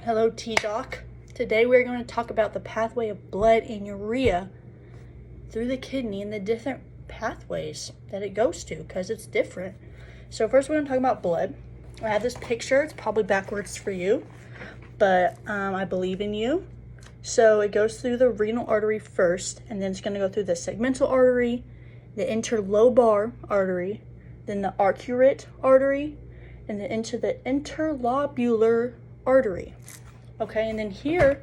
Hello, T-Doc. Today we're going to talk about the pathway of blood and urea through the kidney and the different pathways that it goes to, because it's different. So first we're going to talk about blood. I have this picture. It's probably backwards for you, but I believe in you. So it goes through the renal artery first, and then it's going to go through the segmental artery, the interlobar artery, then the arcuate artery, and then into the interlobular artery. Okay, and then here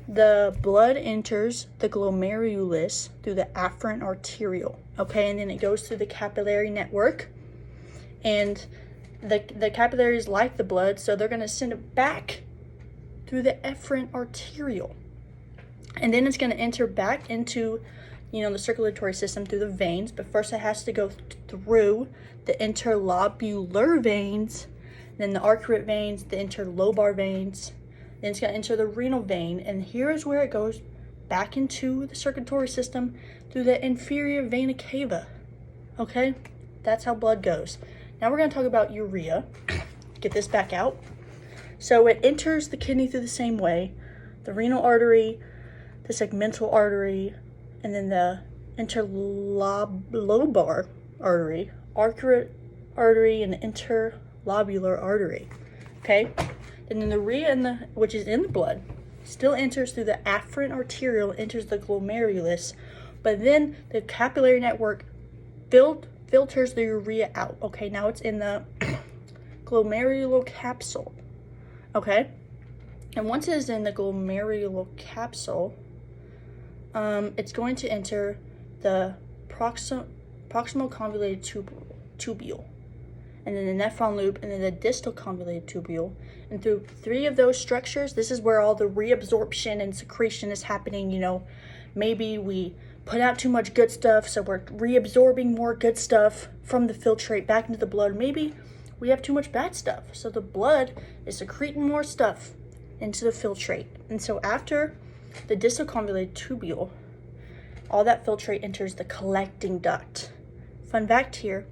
the blood enters the glomerulus through the afferent arteriole. Okay, and then it goes through the capillary network, and the capillaries like the blood, so they're going to send it back through the efferent arteriole, and then it's going to enter back into the circulatory system through the veins. But first it has to go through the interlobular veins, then the arcuate veins, the interlobar veins, then it's going to enter the renal vein, and here is where it goes back into the circulatory system through the inferior vena cava. Okay, that's how blood goes. Now we're going to talk about urea. Get this back out. So it enters the kidney through the same way: the renal artery, the segmental artery, and then the interlobar artery, arcuate artery, and the interlobular artery. Okay, and then the urea, which is in the blood, still enters through the afferent arteriole, enters the glomerulus, but then the capillary network filters the urea out. Okay, now it's in the glomerular capsule. Okay, and once it is in the glomerular capsule, it's going to enter the proximal convoluted tubule, and then the nephron loop, and then the distal convoluted tubule. And through three of those structures, this is where all the reabsorption and secretion is happening. Maybe we put out too much good stuff, so we're reabsorbing more good stuff from the filtrate back into the blood. Maybe we have too much bad stuff, so the blood is secreting more stuff into the filtrate. And so after the distal convoluted tubule, all that filtrate enters the collecting duct. Fun fact here: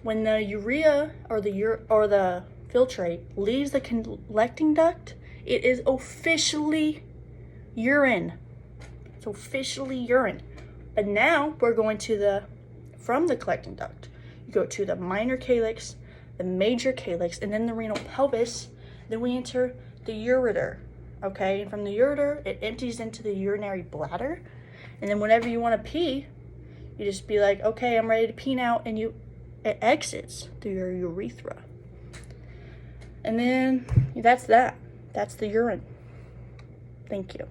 when the urea or the filtrate leaves the collecting duct, it is officially urine. It's officially urine. But now we're going to from the collecting duct, you go to the minor calyx, the major calyx, and then the renal pelvis. Then we enter the ureter. Okay, and from the ureter, it empties into the urinary bladder. And then whenever you want to pee, you just be like, okay, I'm ready to pee now, and it exits through your urethra. And then that's that. That's the urine. Thank you.